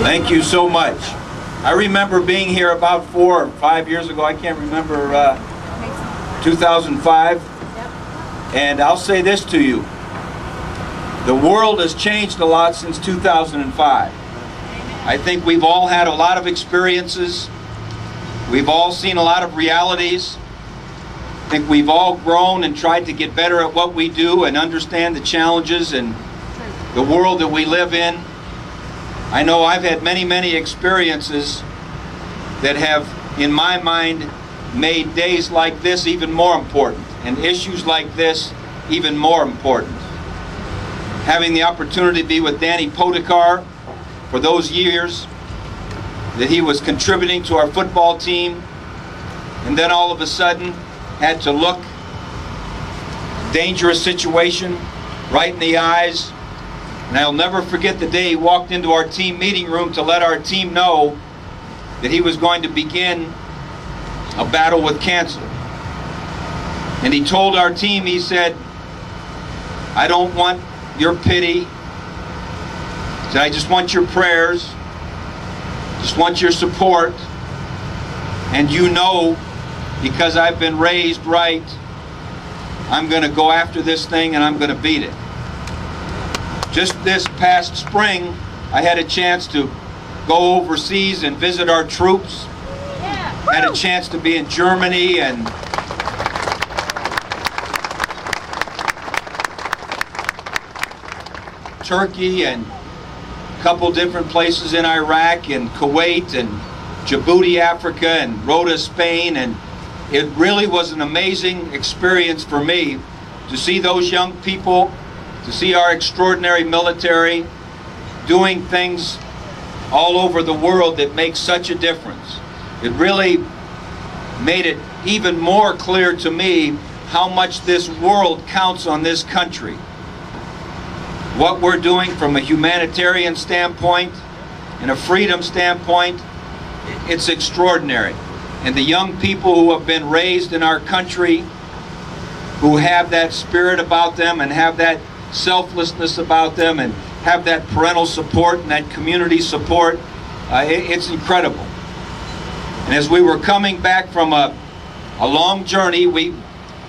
Thank you so much. I remember being here about 4 or 5 years ago. I can't remember, 2005. And I'll say this to you. The world has changed a lot since 2005. I think we've all had a lot of experiences. We've all seen a lot of realities. I think we've all grown and tried to get better at what we do and understand the challenges and the world that we live in. I know I've had many experiences that have, in my mind, made days like this even more important and issues like this even more important. Having the opportunity to be with Danny Podekar for those years that he was contributing to our football team, and then all of a sudden had to look dangerous situation right in the eyes. And I'll never forget the day he walked into our team meeting room to let our team know that he was going to begin a battle with cancer. And he told our team, he said, "I don't want your pity. He said, I just want your prayers, just want your support. And you know, because I've been raised right, I'm going to go after this thing and I'm going to beat it." Just this past spring, I had a chance to go overseas and visit our troops. Had a chance to be in Germany and Turkey and a couple different places in Iraq and Kuwait and Djibouti, Africa, and Rota, Spain. And it really was an amazing experience for me to see those young people, to see our extraordinary military doing things all over the world that make such a difference. It really made it even more clear to me how much this world counts on this country. What we're doing from a humanitarian standpoint and a freedom standpoint, it's extraordinary. And the young people who have been raised in our country, who have that spirit about them and have that selflessness about them and have that parental support and that community support, it's incredible. And as we were coming back from a long journey, we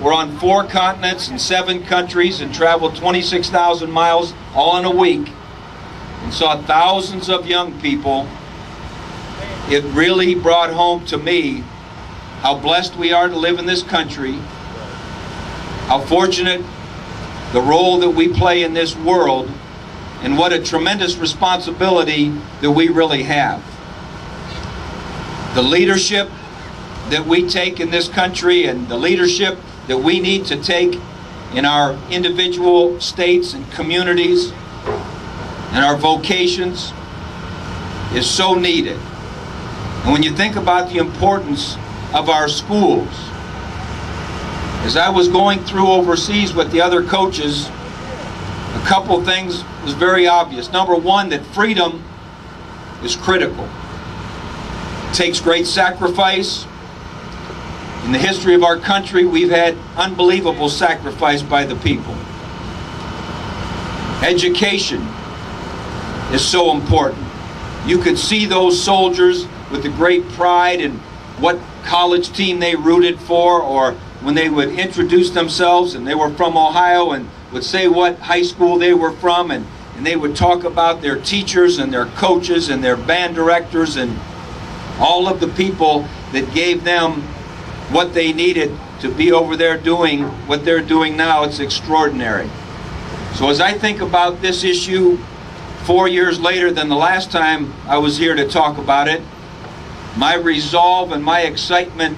were on 4 continents and 7 countries and traveled 26,000 miles all in a week and saw thousands of young people. It really brought home to me how blessed we are to live in this country, how fortunate the role that we play in this world, and what a tremendous responsibility that we really have. The leadership that we take in this country and the leadership that we need to take in our individual states and communities and our vocations is so needed. And when you think about the importance of our schools, as I was going through overseas with the other coaches, a couple things was very obvious. Number one, that freedom is critical. It takes great sacrifice. In the history of our country, we've had unbelievable sacrifice by the people. Education is so important. You could see those soldiers with the great pride in what college team they rooted for, or when they would introduce themselves and they were from Ohio and would say what high school they were from, and they would talk about their teachers and their coaches and their band directors and all of the people that gave them what they needed to be over there doing what they're doing now. It's extraordinary. So as I think about this issue 4 years later than the last time I was here to talk about it, my resolve and my excitement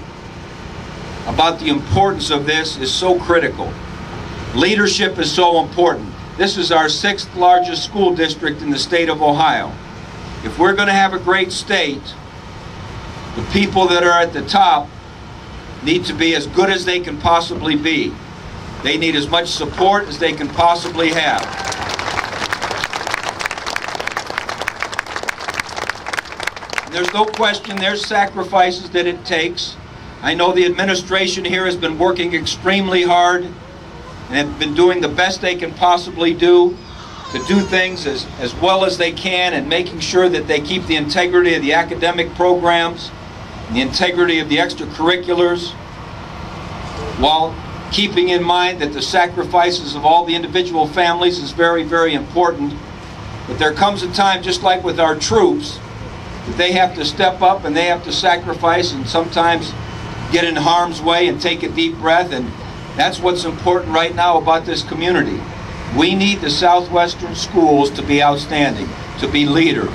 about the importance of this is so critical. Leadership is so important. This is our 6th largest school district in the state of Ohio. If we're going to have a great state, the people that are at the top need to be as good as they can possibly be. They need as much support as they can possibly have. And there's no question there's sacrifices that it takes. I know the administration here has been working extremely hard and have been doing the best they can possibly do to do things as well as they can, and making sure that they keep the integrity of the academic programs, the integrity of the extracurriculars, while keeping in mind that the sacrifices of all the individual families is very, very important. But there comes a time, just like with our troops, that they have to step up and they have to sacrifice and sometimes get in harm's way and take a deep breath. And that's what's important right now about this community. We need the Southwestern schools to be outstanding, to be leaders.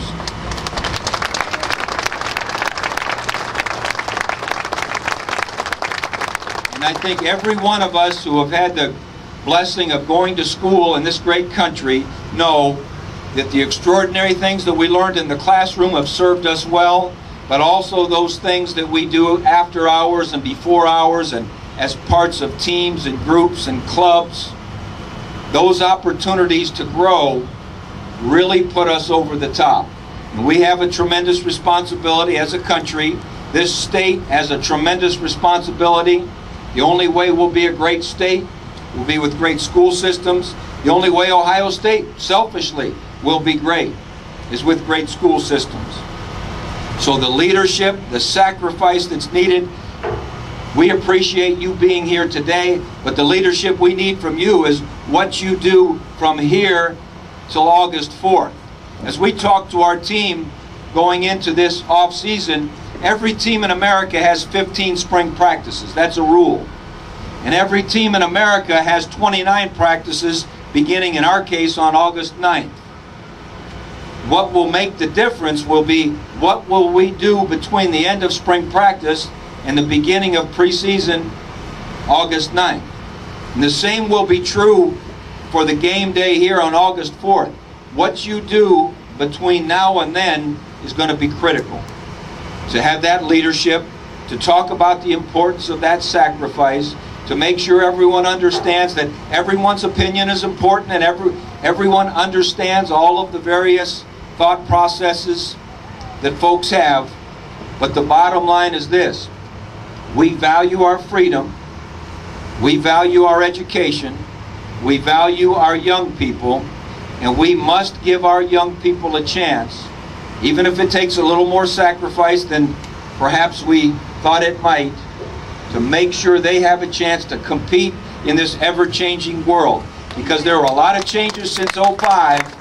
And I think every one of us who have had the blessing of going to school in this great country know that the extraordinary things that we learned in the classroom have served us well, but also those things that we do after hours and before hours and as parts of teams and groups and clubs. Those opportunities to grow really put us over the top. And we have a tremendous responsibility as a country. This state has a tremendous responsibility. The only way we'll be a great state will be with great school systems. The only way Ohio State, selfishly, will be great is with great school systems. So the leadership, the sacrifice that's needed, we appreciate you being here today, but the leadership we need from you is what you do from here till August 4th. As we talk to our team going into this off season, every team in America has 15 spring practices. That's a rule. And every team in America has 29 practices beginning, in our case, on August 9th. What will make the difference will be what will we do between the end of spring practice and the beginning of preseason, August 9th. And the same will be true for the game day here on August 4th. What you do between now and then is going to be critical. To have that leadership, to talk about the importance of that sacrifice, to make sure everyone understands that everyone's opinion is important and everyone understands all of the various thought processes that folks have. But the bottom line is this: we value our freedom, we value our education, we value our young people, and we must give our young people a chance, even if it takes a little more sacrifice than perhaps we thought it might, to make sure they have a chance to compete in this ever-changing world. Because there were a lot of changes since '05.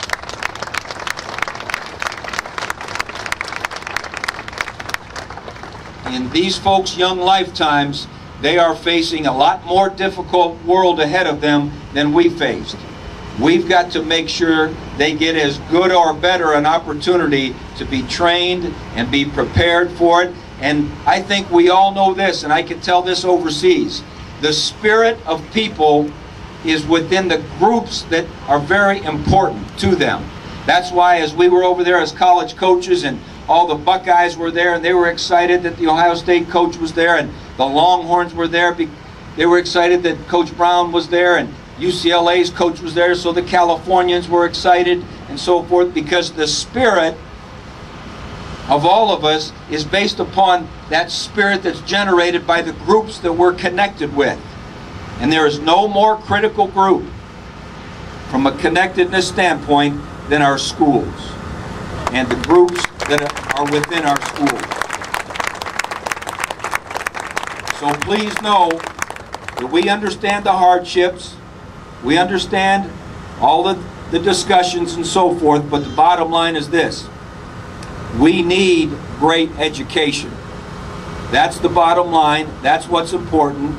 In these folks' young lifetimes, they are facing a lot more difficult world ahead of them than we faced. We've got to make sure they get as good or better an opportunity to be trained and be prepared for it. And I think we all know this, and I can tell this overseas. The spirit of people is within the groups that are very important to them. That's why as we were over there as college coaches and all the Buckeyes were there and they were excited that the Ohio State coach was there, and the Longhorns were there. They were excited that Coach Brown was there, and UCLA's coach was there, so the Californians were excited and so forth, because the spirit of all of us is based upon that spirit that's generated by the groups that we're connected with. And there is no more critical group from a connectedness standpoint than our schools and the groups that are within our schools. So please know that we understand the hardships, we understand all of the discussions and so forth, but the bottom line is this: we need great education. That's the bottom line. That's what's important.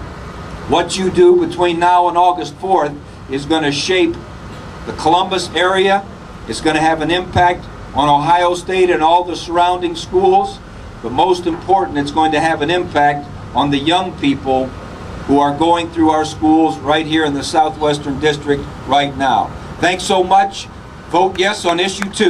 What you do between now and August 4th is going to shape the Columbus area. It's going to have an impact on Ohio State and all the surrounding schools. But most important, it's going to have an impact on the young people who are going through our schools right here in the Southwestern District right now. Thanks so much. Vote yes on issue 2.